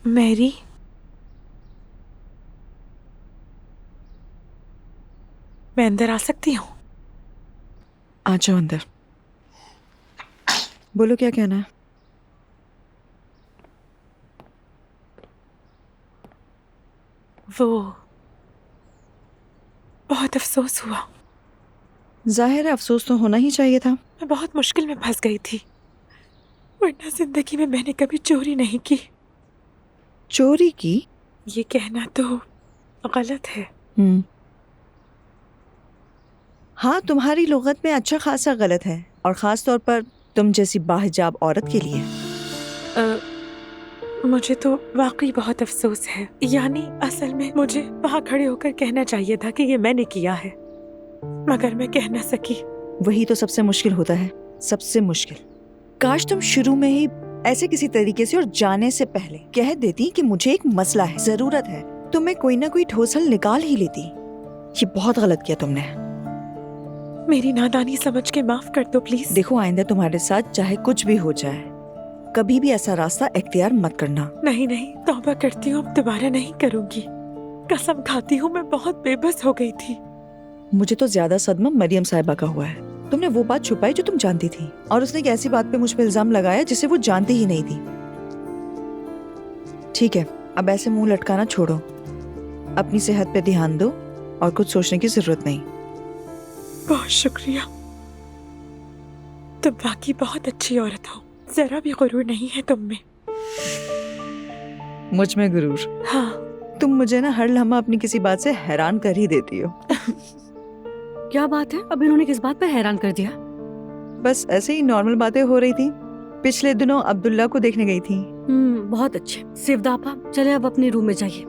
Mary, मैं अंदर आ सकती हूँ? आ जाओ अंदर। बोलो क्या कहना है। वो बहुत अफसोस हुआ। जाहिर है अफसोस तो होना ही चाहिए था। मैं बहुत मुश्किल में फंस गई थी, वरना जिंदगी में मैंने कभी चोरी नहीं की। चोरी की? ये कहना तो गलत है। हाँ, तुम्हारी लुगत में अच्छा खासा गलत है, और खास तौर पर तुम जैसी बाहिजाब औरत के लिए। मुझे तो वाकई बहुत अफसोस है। यानी असल में मुझे वहाँ खड़े होकर कहना चाहिए था कि ये मैंने किया है, मगर मैं कह न सकी। वही तो सबसे मुश्किल होता है, सबसे मुश्किल। काश तुम शुरू में ही ऐसे किसी तरीके से और जाने से पहले कह देती कि मुझे एक मसला है, जरूरत है, तो मैं कोई ना कोई ठोस हल निकाल ही लेती। ये बहुत गलत किया तुमने। मेरी नादानी समझ के माफ कर दो प्लीज। देखो, आइंदा तुम्हारे साथ चाहे कुछ भी हो जाए, कभी भी ऐसा रास्ता इख्तियार मत करना। नहीं नहीं, तौबा करती हूँ, अब दोबारा नहीं करूँगी। कसम खाती हूँ, मैं बहुत बेबस हो गई थी। मुझे तो ज्यादा सदमा मरियम साहिबा का हुआ है। तुमने वो बात छुपाई जो तुम जानती थी, और उसने एक ऐसी बात पे मुझ पे इल्जाम लगाया जिसे वो जानती ही नहीं थी। ठीक है, अब ऐसे मुंह लटकाना छोड़ो, अपनी सेहत पे ध्यान दो, और कुछ सोचने की जरूरत नहीं। बहुत शुक्रिया, तुम बाकी बहुत अच्छी औरत हो। जरा भी गुरूर नहीं है तुम में। मुझ में गुरूर? हाँ। तुम मुझे ना हर लम्हा अपनी किसी बात से हैरान कर ही देती हो। क्या बात है? अब इन्होंने किस बात पे हैरान कर दिया? बस ऐसे ही नॉर्मल बातें हो रही थी। पिछले दिनों अब्दुल्ला को देखने गई थी। बहुत अच्छे। सिवदा आपा, चले अब अपने रूम में जाइए।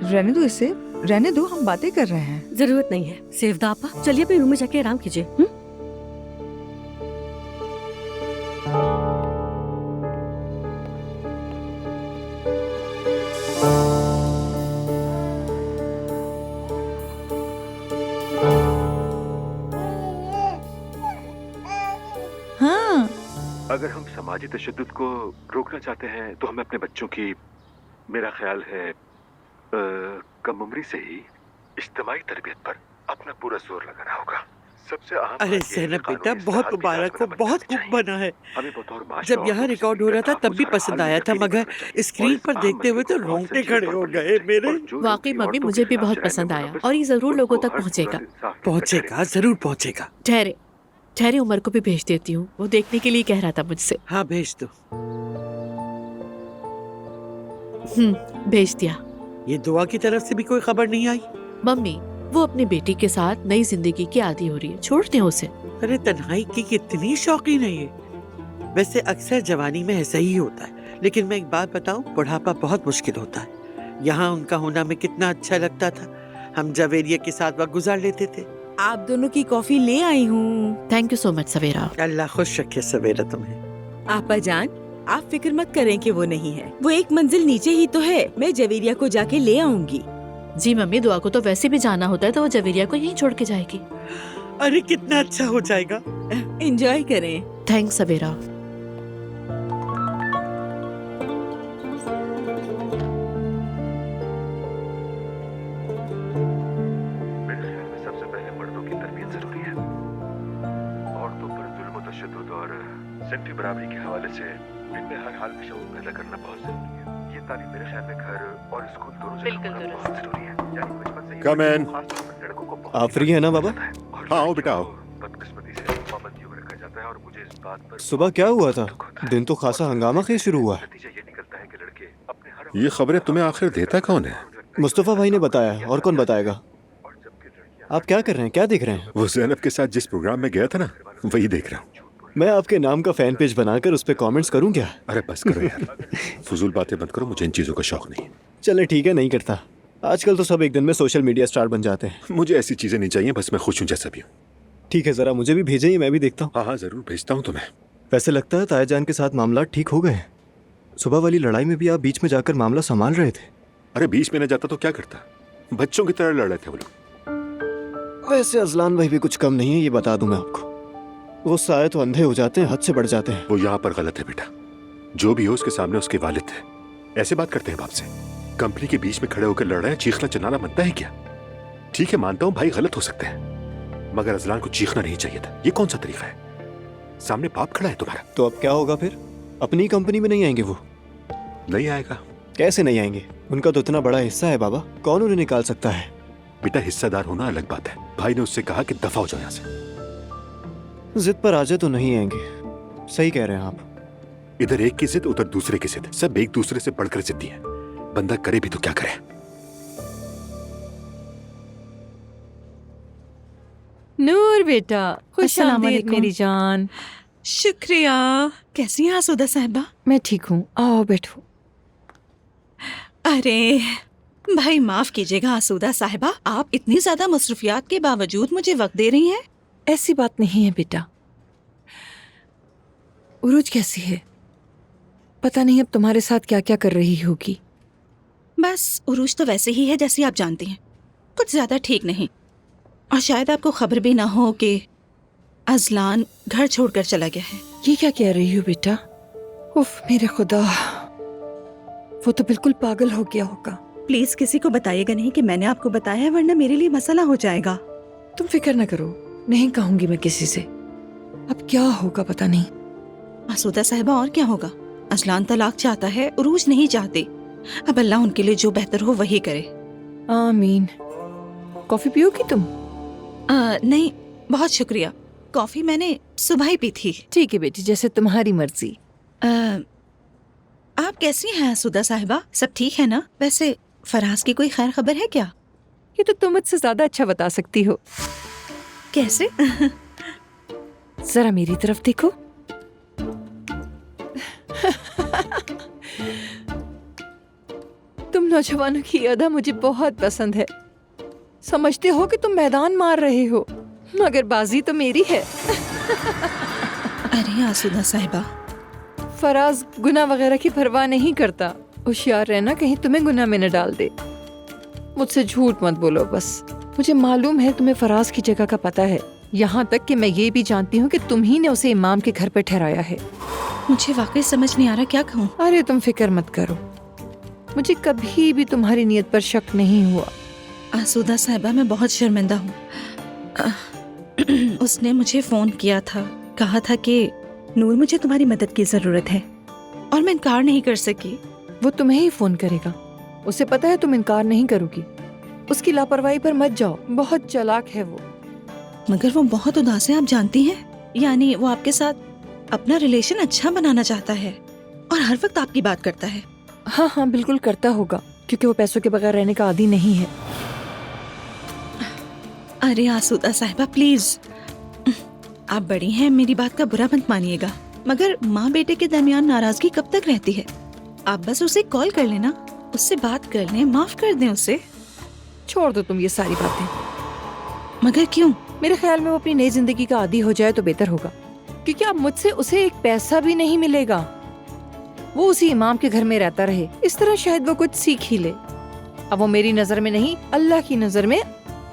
रहने दो इसे, रहने दो, हम बातें कर रहे हैं। जरूरत नहीं है। सिवदा आपा, चलिए अपने रूम में जाके आराम कीजिए। हाँ, अगर हम समाजी तशद्दुद को रोकना चाहते हैं तो हमें अपने बच्चों की, मेरा ख्याल है, कम उम्री से ही इज्तिमाई तरबियत पर अपना पूरा जोर लगाना होगा। सबसे अहम अरे ज़ैनब बेटा, बहुत मुबारक हो, बहुत खूब बना है। जब यहाँ रिकॉर्ड हो रहा था तब भी पसंद आया था, मगर स्क्रीन पर देखते हुए तो रोंगटे खड़े हो गए मेरे। वाकई मम्मी, मुझे भी बहुत पसंद आया, और ये जरूर लोगों तक पहुँचेगा। पहुँचेगा, जरूर पहुँचेगा। ठहरे ठहरे, उमर को भी भेज देती हूँ, वो देखने के लिए कह रहा था मुझसे। हाँ भेज दो। भेज दिया। ये दुआ की तरफ से भी कोई खबर नहीं आई? मम्मी, वो अपनी बेटी के साथ नई जिंदगी की आदी हो रही है, छोड़ दें उसे। अरे तन्हाई की कितनी शौकीन है ये। वैसे अक्सर जवानी में ऐसा ही होता है, लेकिन मैं एक बात बताऊं, बुढ़ापा बहुत मुश्किल होता है। यहाँ उनका होना में कितना अच्छा लगता था। हम जवेरिया के साथ वक्त गुजार लेते थे। आप दोनों की कॉफी ले आई हूँ। थैंक यू सो मच सवेरा। अल्लाह खुश रखे सवेरा तुम्हें। आपा जान, आप फिक्र मत करें कि वो नहीं है, वो एक मंजिल नीचे ही तो है। मैं जवेरिया को जाके ले आऊंगी। जी मम्मी, दुआ को तो वैसे भी जाना होता है, तो वो जवेरिया को यहीं छोड़ के जाएगी। अरे कितना अच्छा हो जाएगा। एंजॉय करें। थैंक्स सवेरा। मेरे ख्याल में सबसे पहले मर्दों की तरबियत जरूरी है। औरतों पर जुल्म तशद्दुद और सिनफी बराबरी के हवाले से इनमें हर हाल में शऊर पैदा करना बहुत जरूरी है। ये तालीम मेरे ख्याल में घर और स्कूल दोनों जगह होना बहुत जरूरी है। यानी बचपन से ही Come in. खासतौर पर लड़कों को बहुत आप फ्री हैं ना बाबा? हाँ आओ बेटा, आओ। बदकिस्मती से पाबंदियों में रखा जाता है, और मुझे इस बात पर सुबह क्या हुआ था? दुख होता है। दिन तो खासा हंगामा खेज शुरू हुआ है। नतीजा ये निकलता है कि लड़के अपने हर ये खबरें तुम्हें आखिर देता कौन है? मुस्तफ़ा भाई ने बताया, और कौन बताएगा। आप क्या कर रहे हैं, क्या देख रहे हैं? वो ज़ैनब के साथ जिस प्रोग्राम में गया था ना, वही देख रहा हूँ। मैं आपके नाम का फैन पेज बनाकर उस पर कमेंट्स करूं क्या? अरे बस करो यार, फजूल बातें बंद करो, मुझे इन चीज़ों का शौक नहीं। चले ठीक है, नहीं करता। आजकल तो सब एक दिन में सोशल मीडिया स्टार बन जाते हैं। मुझे ऐसी चीज़ें नहीं चाहिए, बस मैं खुश हूँ जैसा भी हूँ। ठीक है, जरा मुझे भी भेजें, मैं भी देखता हूँ। हाँ हाँ ज़रूर भेजता हूँ तुम्हें। वैसे लगता है ताया जान के साथ मामला ठीक हो गए। सुबह वाली लड़ाई में भी आप बीच में जाकर मामला संभाल रहे थे। अरे बीच में न जाता तो क्या करता, बच्चों की तरह लड़ रहे थे वो लोग। वैसे अजलान भाई भी कुछ कम नहीं है, ये बता दूं मैं आपको। गुस्सा आए तो अंधे हो जाते हैं, हद से बढ़ जाते हैं। वो यहाँ पर गलत है बेटा। जो भी हो उसके सामने उसके वालिद थे, ऐसे बात करते हैं बाप से? कंपनी के बीच में खड़े होकर लड़ रहे हैं, चीखना चिल्लाना बनता है क्या? ठीक है, मानता हूं भाई गलत हो सकते हैं, मगर अजलान को चीखना नहीं चाहिए था। ये कौन सा तरीका है? सामने बाप खड़ा है तुम्हारा। तो अब क्या होगा फिर? अपनी कंपनी में नहीं आएंगे वो? नहीं आएगा। कैसे नहीं आएंगे? उनका तो इतना बड़ा हिस्सा है बाबा, कौन उन्हें निकाल सकता है? बेटा, हिस्सेदार होना अलग बात है। भाई ने उससे कहा कि दफा हो जाओ यहाँ से। जिद पर आ जाए तो नहीं आएंगे। सही कह रहे हैं आप। इधर एक की जिद, उधर दूसरे की जिद, सब एक दूसरे से बढ़कर जिद्दी है। बंदा करे भी तो क्या करे। नूर बेटा, खुश अस्सलाम आमदीद वालेकुम। मेरी जान। शुक्रिया। कैसी हैं आसूदा साहिबा? मैं ठीक हूँ, आओ बैठो। अरे भाई माफ कीजिएगा आसूदा साहिबा, आप इतनी ज्यादा मसरूफियात के बावजूद मुझे वक्त दे रही हैं। ऐसी बात नहीं है बेटा। उरूज कैसी है? पता नहीं अब तुम्हारे साथ क्या क्या कर रही होगी। बस उरूज तो वैसे ही है जैसी आप जानती हैं, कुछ ज्यादा ठीक नहीं। और शायद आपको खबर भी ना हो कि अजलान घर छोड़कर चला गया है। ये क्या कह रही हो बेटा? उफ मेरे खुदा, वो तो बिल्कुल पागल हो गया होगा। प्लीज किसी को बताइएगा नहीं कि मैंने आपको बताया है, वरना मेरे लिए मसला हो जाएगा। तुम फिक्र न करो, नहीं कहूंगी मैं किसी से। अब क्या होगा पता नहीं। आसूदा साहिबा, और क्या होगा? अजलान तलाक चाहता है, उरूज नहीं चाहती। अब अल्लाह उनके लिए जो बेहतर हो वही करे। आमीन। कॉफी पियोगी तुम? नहीं बहुत शुक्रिया, कॉफी मैंने सुबह ही पी थी। ठीक है बेटी, जैसे तुम्हारी मर्जी। आप कैसी हैं आसूदा साहिबा? सब ठीक है ना? वैसे फराज की कोई खैर खबर है क्या? ये तो तुम मुझसे ज्यादा अच्छा बता सकती हो। कैसे? जरा मेरी तरफ देखो। तुम नौजवानों की अदा मुझे बहुत पसंद है। समझते हो कि तुम मैदान मार रहे हो, मगर बाजी तो मेरी है। अरे आसूदा साहिबा, फराज गुनाह वगैरह की परवाह नहीं करता। होशियार रहना कहीं तुम्हें गुनाह में न डाल दे। मुझसे झूठ मत बोलो बस। मुझे मालूम है तुम्हें फराज की जगह का पता है, यहाँ तक कि मैं ये भी जानती हूँ कि तुम ही ने उसे इमाम के घर पर ठहराया है। मुझे वाकई समझ नहीं आ रहा क्या कहूँ। अरे तुम फिक्र मत करो, मुझे कभी भी तुम्हारी नीयत पर शक नहीं हुआ। आसूदा साहिबा, मैं बहुत शर्मिंदा हूँ। उसने मुझे फोन किया था, कहा था कि नूर मुझे तुम्हारी मदद की जरूरत है, और मैं इनकार नहीं कर सकी। वो तुम्हें ही फोन करेगा, उसे पता है तुम इनकार नहीं करोगी। उसकी लापरवाही पर मत जाओ, बहुत चालाक है वो। मगर वो बहुत उदास है, आप जानती हैं। यानी वो आपके साथ अपना रिलेशन अच्छा बनाना चाहता है और हर वक्त आपकी बात करता है। हाँ हाँ बिल्कुल करता होगा, क्योंकि वो पैसों के बगैर रहने का आदी नहीं है। अरे आसूदा साहिबा प्लीज, आप बड़ी हैं, मेरी बात का बुरा मत मानिएगा, मगर माँ बेटे के दरमियान नाराजगी कब तक रहती है? आप बस उसे कॉल कर लेना, उससे बात कर लें, माफ कर दें उसे। छोड़ दो तुम ये सारी बातें। मगर क्यों? मेरे ख्याल में वो अपनी नई जिंदगी का आदी हो जाए तो बेहतर होगा, क्योंकि अब मुझसे उसे एक पैसा भी नहीं मिलेगा। वो उसी इमाम के घर में रहता रहे, इस तरह शायद वो कुछ सीख ही ले। अब वो मेरी नजर में नहीं, अल्लाह की नजर में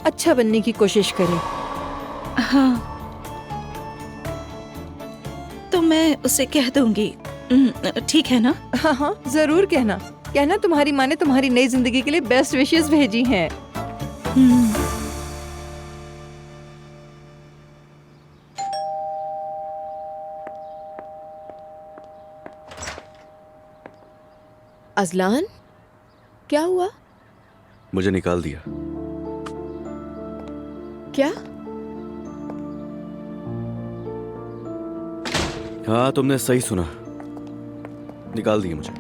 अच्छा बनने की कोशिश करे। हाँ तो मैं उसे कह दूंगी, ठीक है ना? हाँ हाँ जरूर कहना। कहना तुम्हारी माँ ने तुम्हारी नई जिंदगी के लिए बेस्ट विशेस भेजी हैं। अजलान, क्या हुआ? मुझे निकाल दिया। क्या? हाँ तुमने सही सुना, निकाल दिया मुझे।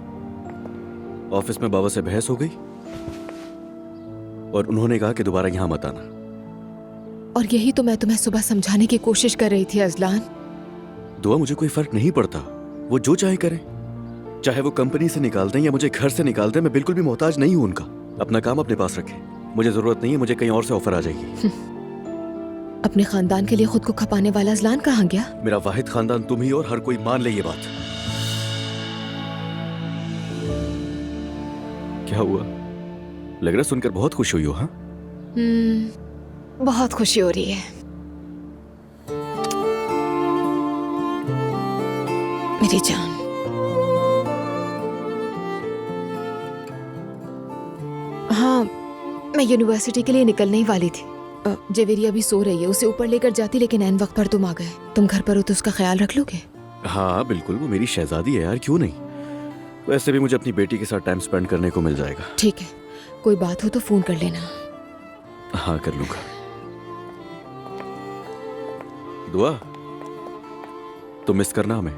ऑफिस में बाबा से बहस हो गई और उन्होंने कहा कि दोबारा यहां मत आना। और यही तो मैं तुम्हें सुबह समझाने की कोशिश कर रही थी अजलान। दुआ, मुझे कोई फर्क नहीं पड़ता, वो जो चाहे करें। चाहे वो कंपनी से निकाल दें या मुझे घर से निकाल दें, मैं बिल्कुल भी मोहताज नहीं हूं उनका। अपना काम अपने पास रखें, मुझे जरूरत नहीं है, मुझे कहीं और से ऑफर आ जाएगी। अपने खानदान के लिए खुद को खपाने वाला अजलान कहाँ गया? मेरा वाहिद खानदान तुम ही, और हर कोई मान ले ये बात। क्या हुआ? लग रहा सुनकर बहुत खुश हुई हो। हाँ बहुत खुशी हो रही है। मेरी जान, मैं यूनिवर्सिटी के लिए निकलने ही वाली थी। जवेरी अभी सो रही है, उसे ऊपर लेकर जाती, लेकिन ऐन वक्त पर तुम आ गए। तुम घर पर हो तो उसका ख्याल रख लोगे? हाँ बिल्कुल, वो मेरी शहजादी है यार, क्यों नहीं। वैसे भी मुझे अपनी बेटी के साथ टाइम स्पेंड करने को मिल जाएगा। ठीक है, कोई बात हो तो फोन कर लेना। हाँ कर लूंगा। दुआ तुम मिस करना हमें।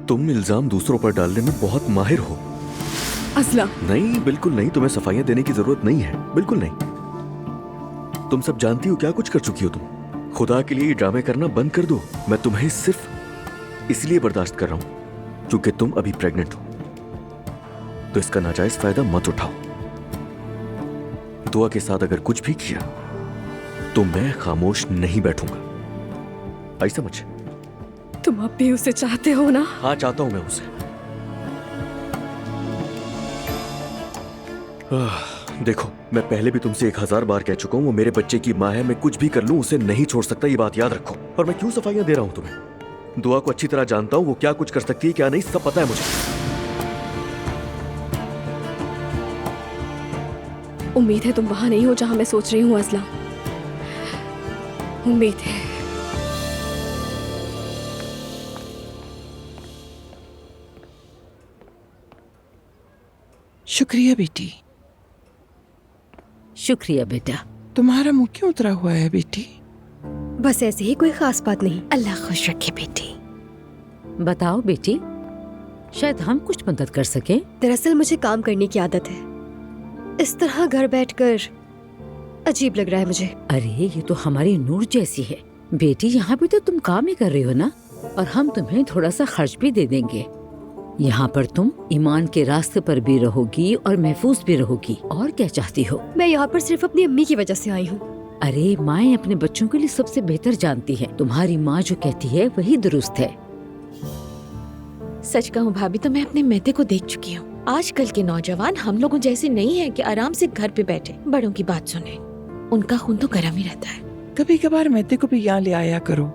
तुम इल्जाम दूसरों पर डालने में बहुत माहिर हो। असला, नहीं बिल्कुल नहीं, तुम्हें सफाइयां देने की जरूरत नहीं है, बिल्कुल नहीं। तुम सब जानती हो क्या कुछ कर चुकी हो तुम। खुदा के लिए ये ड्रामे करना बंद कर दो। मैं तुम्हें सिर्फ इसलिए बर्दाश्त कर रहा हूं क्योंकि तुम अभी प्रेग्नेंट हो, तो इसका नाजायज फायदा मत उठाओ। दुआ के साथ अगर कुछ भी किया तो मैं खामोश नहीं बैठूंगा। आई समझ? तुम अब भी उसे चाहते हो ना? हाँ चाहता हूं मैं उसे। देखो, मैं पहले भी तुमसे 1000 बार कह चुका हूं, वो मेरे बच्चे की माँ है। मैं कुछ भी कर लूं उसे नहीं छोड़ सकता, ये बात याद रखो। और मैं क्यों सफाइयां दे रहा हूं तुम्हें? दुआ को अच्छी तरह जानता हूं, वो क्या कुछ कर सकती है क्या नहीं, सब पता है मुझे। उम्मीद है तुम वहां नहीं हो जहां मैं सोच रही हूँ असला। उम्मीद है। शुक्रिया बेटी। शुक्रिया बेटा। तुम्हारा मुंह क्यों उतरा हुआ है बेटी? बस ऐसे ही, कोई खास बात नहीं। अल्लाह खुश रखे बेटी। बताओ बेटी, शायद हम कुछ मदद कर सके। दरअसल मुझे काम करने की आदत है। इस तरह घर बैठकर अजीब लग रहा है मुझे। अरे ये तो हमारी नूर जैसी है बेटी। यहाँ भी तो तुम काम ही कर रही हो ना, और हम तुम्हें थोड़ा सा खर्च भी दे देंगे। यहाँ पर तुम ईमान के रास्ते पर भी रहोगी और महफूज भी रहोगी। और क्या चाहती हो? मैं यहाँ पर सिर्फ अपनी अम्मी की वजह से आई हूँ। अरे माएं अपने बच्चों के लिए सबसे बेहतर जानती है। तुम्हारी माँ जो कहती है वही दुरुस्त है। सच कहूँ भाभी, तो मैं अपने मेहते को देख चुकी हूँ। आजकल के नौजवान हम लोगों जैसे नहीं है कि आराम से घर पे बैठे बड़ों की बात सुने। उनका खून तो गर्म ही रहता है। कभी कभार मेहते को भी यहाँ ले आया करो।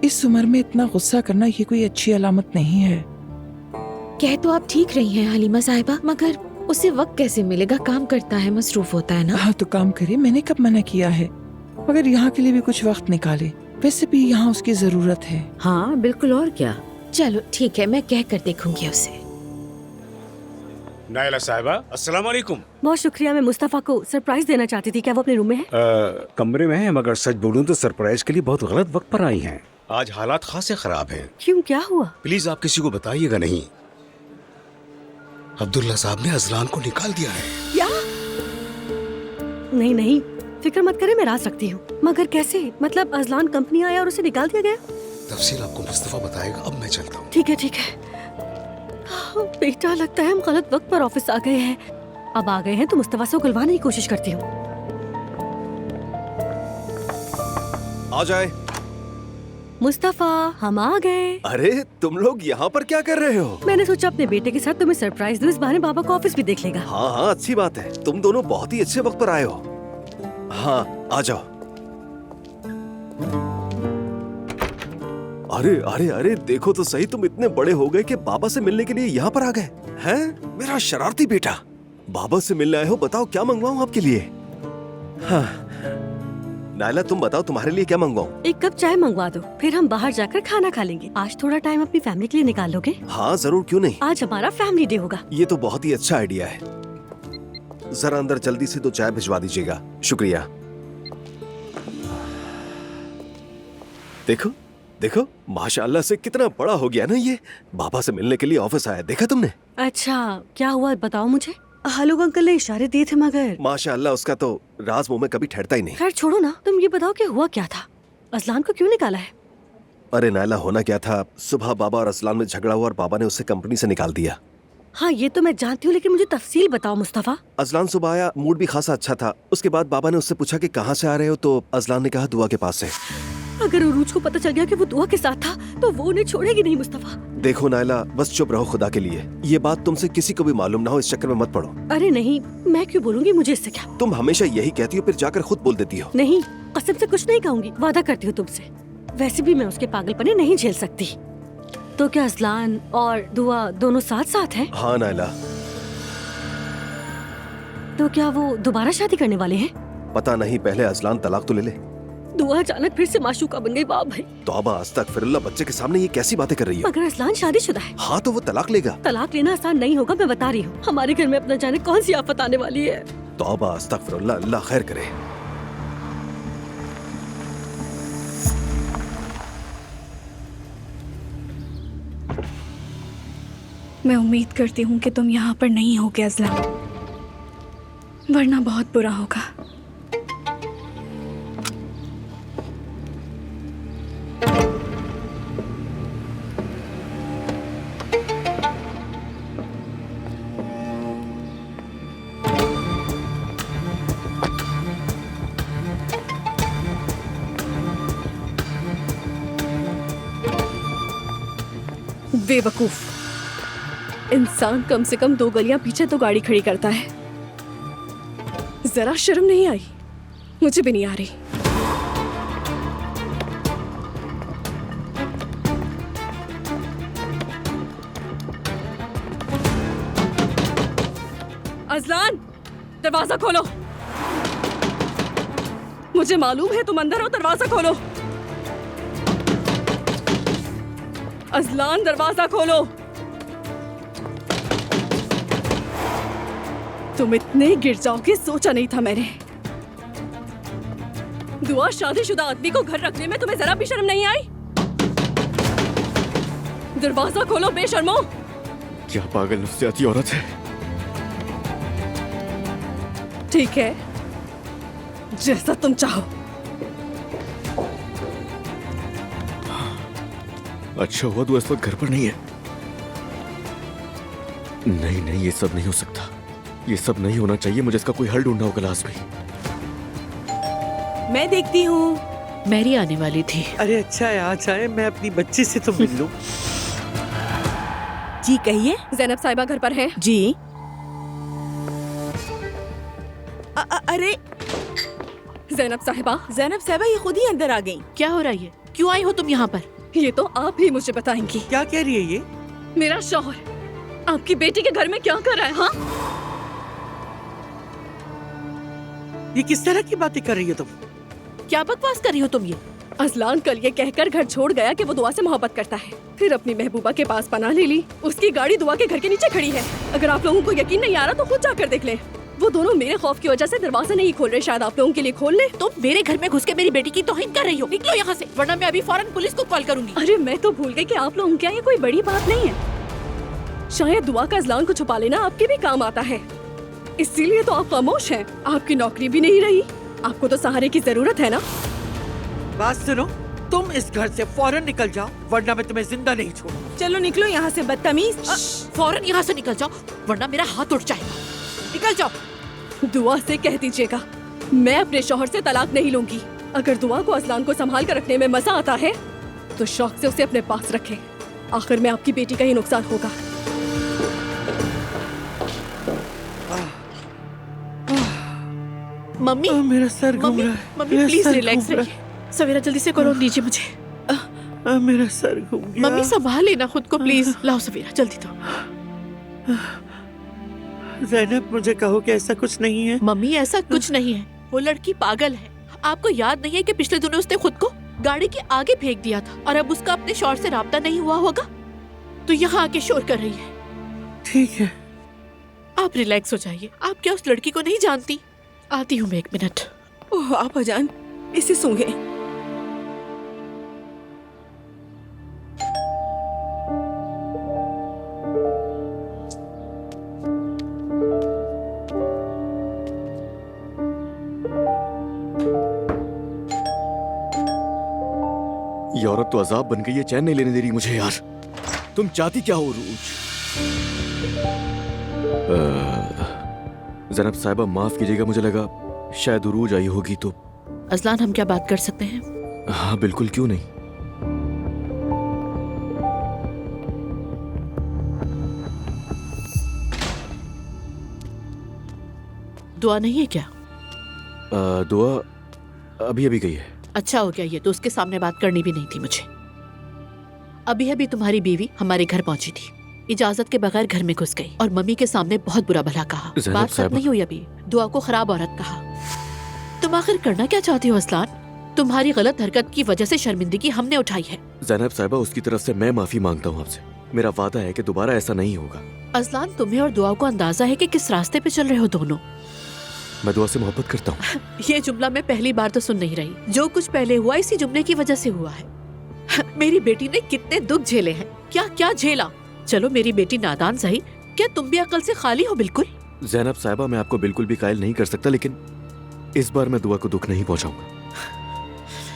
इस उम्र में इतना गुस्सा करना ये कोई अच्छी अलामत नहीं है। कह तो आप ठीक रही हैं हलीमा साहिबा, मगर उसे वक्त कैसे मिलेगा? काम करता है, मसरूफ होता है ना। हाँ तो काम करे, मैंने कब मना किया है? मगर यहाँ के लिए भी कुछ वक्त निकाले। वैसे भी यहाँ उसकी जरूरत है। हाँ बिल्कुल, और क्या। चलो ठीक है, मैं कह कर देखूंगी उसे। नायला साहिबा, अस्सलाम वालेकुम। बहुत शुक्रिया। मैं मुस्तफा को सरप्राइज देना चाहती थी। क्या वो अपने रूम में है? कमरे में है, मगर सच बोलूं तो सरप्राइज के लिए बहुत गलत वक्त पर आई हैं। आज हालात खासे खराब हैं। क्यों, क्या हुआ? प्लीज आप किसी को बताइएगा नहीं। अब्दुल्ला साहब ने अजलान को निकाल दिया है। क्या? नहीं नहीं, फिक्र मत करे, मैं राज रखती हूँ। मगर कैसे? मतलब अजलान कंपनी आया और उसे निकाल दिया गया? तफसील आपको मुस्तफा बताएगा। अब मैं चलता हूँ। ठीक है ठीक है। बेटा, लगता है हम गलत वक्त पर ऑफिस आ गए हैं। अब आ गए हैं तो मुस्तफा से उगलवाने की कोशिश करती हूँ। आ जाए। मुस्तफा, हम आ गए। अरे तुम लोग यहाँ पर क्या कर रहे हो? मैंने सोचा अपने बेटे के साथ तुम्हें सरप्राइज दूं, इस बहाने बाबा को ऑफिस भी देख लेगा। हाँ हाँ, अच्छी बात है। तुम दोनों बहुत ही अच्छे वक्त पर आए हो। हाँ आ जाओ। अरे अरे अरे, देखो तो सही, तुम इतने बड़े हो गए कि बाबा से मिलने के लिए यहाँ पर आ गए हैं? मेरा शरारती बेटा, बाबा से मिलने आए हो। बताओ क्या मंगवाऊं आपके लिए? हाँ नायला, तुम बताओ तुम्हारे लिए क्या मंगवाऊं? एक कप चाय मंगवा दो, फिर हम बाहर जाकर खाना खा लेंगे। आज थोड़ा टाइम अपनी फैमिली के लिए निकाल लोगे? हाँ जरूर, क्यों नहीं। आज हमारा फैमिली डे होगा। ये तो बहुत ही अच्छा आइडिया है। जरा अंदर जल्दी से 2 चाय भिजवा दीजिएगा। शुक्रिया। देखो देखो, माशाअल्लाह से कितना बड़ा हो गया ना ये। बाबा से मिलने के लिए ऑफिस आया, देखा तुमने? अच्छा, क्या हुआ बताओ मुझे। हालूग अंकल ने इशारे दिए थे, मगर माशाअल्लाह उसका तो राज मुंह में कभी ठहरता ही नहीं। खैर छोड़ो ना, तुम ये बताओ कि हुआ क्या था? असलान को क्यों निकाला है? अरे नायला, होना क्या था, सुबह बाबा और असलान में झगड़ा हुआ और बाबा ने उसे कंपनी से निकाल दिया। हाँ ये तो मैं जानती हूँ, लेकिन मुझे तफसील बताओ मुस्तफा। अजलान सुबह आया, मूड भी खासा अच्छा था। उसके बाद बाबा ने उससे पूछा कि कहाँ से आ रहे हो, तो अजलान ने कहा दुआ के पास से। अगर उरूज को पता चल गया कि वो दुआ के साथ था तो वो उन्हें छोड़ेगी नहीं मुस्तफा। देखो नायला, बस चुप रहो खुदा के लिए। ये बात तुमसे किसी को भी मालूम ना हो, इस चक्कर में मत पड़ो। अरे नहीं, मैं क्यों बोलूंगी, मुझे इससे क्या। तुम हमेशा यही कहती हो, फिर जाकर खुद बोल देती हो। नहीं, कसम से कुछ नहीं कहूंगी, वादा करती हूँ तुमसे। वैसे भी मैं उसके पागलपने नहीं झेल सकती। तो क्या अजलान और दुआ दोनों साथ साथ हैं? हाँ नायला, तो क्या वो दोबारा शादी करने वाले हैं? पता नहीं, पहले अजलान तलाक तो ले ले। दुआ अचानक फिर से माशूका बन गई। वाह भाई, तौबा अस्तगफिरुल्लाह, बच्चे के सामने ये कैसी बातें कर रही है? मगर अजलान शादीशुदा है। हाँ तो वो तलाक लेगा। तलाक लेना आसान नहीं होगा, मैं बता रही हूँ। हमारे घर में अपना जाने कौन सी आफत आने वाली है। तौबा अस्तगफिरुल्लाह, अल्लाह खैर करे। मैं उम्मीद करती हूँ कि तुम यहाँ पर नहीं होगे अजलान, वरना बहुत बुरा होगा। बेवकूफ इंसान कम से कम 2 गलियां पीछे तो गाड़ी खड़ी करता है। जरा शर्म नहीं आई? मुझे भी नहीं आ रही। अजलान, दरवाजा खोलो। मुझे मालूम है तुम अंदर हो, दरवाजा खोलो। अजलान, दरवाजा खोलो। तुम इतने गिर जाओगे सोचा नहीं था मैंने। दुआ, शादीशुदा आदमी को घर रखने में तुम्हें जरा भी शर्म नहीं आई? दरवाजा खोलो बेशर्मो। क्या पागल नफ्सियाती औरत है। ठीक है, जैसा तुम चाहो। अच्छा हुआ तू इस वक्त घर पर नहीं है। नहीं नहीं, ये सब नहीं हो सकता, ये सब नहीं होना चाहिए। मुझे इसका कोई हल ढूंढना होगा लाजमी। मैं देखती हूँ, मैरी आने वाली थी। अरे अच्छा है, आज आए, मैं अपनी बच्ची से तो मिल लूं। जी कहिए। ज़ैनब साहिबा घर पर है? जी। अरे ज़ैनब साहिबा। ज़ैनब साहिबा, ये खुद ही अंदर आ गई। क्या हो रहा है? क्यों आई हो तुम यहाँ पर? ये तो आप ही मुझे बताएंगी। क्या कह रही है ये? मेरा शौहर आपकी बेटी के घर में क्या कर रहा है? हाँ, ये किस तरह की बातें कर रही हो तुम? क्या बकवास कर रही हो तुम ये? अजलान कल ये कहकर घर छोड़ गया कि वो दुआ से मोहब्बत करता है, फिर अपनी महबूबा के पास पनाह ले ली। उसकी गाड़ी दुआ के घर के नीचे खड़ी है। अगर आप लोगों को यकीन नहीं आ रहा तो खुद जाकर देख लें। वो दोनों मेरे खौफ की वजह से दरवाजा नहीं खोल रहे, शायद आप लोगों के लिए खोल ले। तुम मेरे घर में घुस के मेरी बेटी की तौहीन कर रही हो। निकलो यहाँ से, वरना मैं अभी फौरन पुलिस को कॉल करूंगी। अरे मैं तो भूल गई कि आप लोगों के यहाँ ये कोई बड़ी बात नहीं है। शायद दुआ का अजलान को छुपा लेना आपके भी काम आता है, इसीलिए तो आप खामोश हैं। आपकी नौकरी भी नहीं रही, आपको तो सहारे की जरूरत है ना। बात सुनो, तुम इस घर से फौरन निकल जाओ, वरना मैं तुम्हें जिंदा नहीं छोड़ूंगा। चलो निकलो यहाँ से बदतमीज। फौरन यहाँ से निकल जाओ, वरना मेरा हाथ उठ जाएगा। निकल जाओ। दुआ से कह दीजिएगा मैं अपने शौहर से तलाक नहीं लूंगी। अगर दुआ को अजलान को संभाल कर रखने में मजा आता है तो शौक से उसे अपने पास रखें। आखिर में आपकी बेटी का ही नुकसान होगा। मम्मी, मेरा सर घूम रहा है। मम्मी प्लीज रिलैक्स रहिए। सवेरा जल्दी से करो लीजिए मुझे। मेरा सर घूम गया। मम्मी संभाल लेना खुद को प्लीज। लाओ सवेरा जल्दी दो। ज़ैनब, मुझे कहो कि ऐसा कुछ नहीं है। मम्मी ऐसा कुछ नहीं है, वो लड़की पागल है। आपको याद नहीं है कि पिछले दिनों उसने खुद को गाड़ी के आगे फेंक दिया था और अब उसका अपने शौहर से राब्ता नहीं हुआ होगा तो यहाँ आके शोर कर रही है। ठीक है, आप रिलैक्स हो जाइए। आप क्या उस लड़की को नहीं जानती? आती हूँ मैं 1 मिनट। ओह आप अजान, इसे सूंघे। ये औरत तो अजाब बन गई है, चैन नहीं लेने दे रही मुझे यार। तुम चाहती क्या हो रूज? ज़ैनब साहिबा माफ कीजिएगा, मुझे लगा शायद उरूज आई होगी तो। अजलान, हम क्या बात कर सकते हैं? हाँ बिल्कुल, क्यों नहीं। दुआ नहीं है क्या? दुआ अभी अभी गई है। अच्छा हो गया, ये तो उसके सामने बात करनी भी नहीं थी मुझे। अभी अभी तुम्हारी बीवी हमारे घर पहुंची थी, इजाजत के बगैर घर में घुस गई और मम्मी के सामने बहुत बुरा भला कहा। बात खत्म नहीं हुई अभी, दुआ को खराब औरत कहा। तुम आखिर करना क्या चाहती हो असलान? तुम्हारी गलत हरकत की वजह से शर्मिंदगी हमने उठाई है। ज़ैनब साहिबा, उसकी तरफ से मैं माफी मांगता हूँ आपसे। मेरा वादा है कि दोबारा ऐसा नहीं होगा। असलान, तुम्हें और दुआ को अंदाजा है कि किस रास्ते पे चल रहे हो दोनों। मैं दुआ से मोहब्बत करता हूँ। ये जुमला मैं पहली बार तो सुन नहीं रही। जो कुछ पहले हुआ इसी जुमले की वजह से हुआ है। मेरी बेटी ने कितने दुख झेले हैं, क्या क्या झेला। चलो मेरी बेटी नादान सही, क्या तुम भी अकल से खाली हो बिल्कुल? ज़ैनब साहिबा, मैं आपको बिल्कुल भी कायल नहीं कर सकता, लेकिन इस बार मैं दुआ को दुख नहीं पहुंचाऊंगा।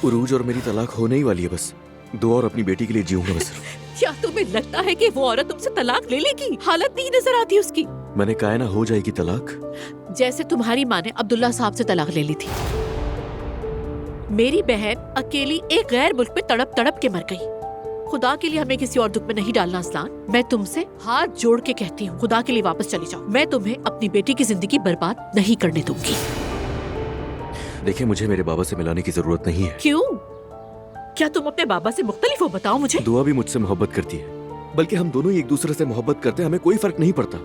उरूज और मेरी तलाक होने ही वाली है, बस दुआ और अपनी बेटी के लिए जीऊंगा बस। क्या तुम्हें लगता है कि वो औरत तुमसे तलाक ले लेगी? हालत नहीं नजर आती उसकी। मैंने कहा ना, हो जाएगी तलाक। जैसे तुम्हारी माँ ने अब्दुल्ला साहब से तलाक ले ली थी। मेरी बहन अकेली एक गैर मुल्क में तड़प तड़प के मर गई। खुदा के लिए हमें किसी और दुख में नहीं डालना असलान। मैं तुमसे हाथ जोड़ के कहती हूँ, खुदा के लिए वापस चली जाओ। मैं तुम्हें अपनी बेटी की जिंदगी बर्बाद नहीं करने दूंगी। देखिए, मुझे मेरे बाबा से मिलाने की जरूरत नहीं है। क्यों? क्या तुम अपने बाबा से मुख्तलिफ हो? बताओ मुझे। दुआ भी मुझसे मोहब्बत करती है, बल्कि हम दोनों ही एक दूसरे से मोहब्बत करते हैं। हमें कोई फर्क नहीं पड़ता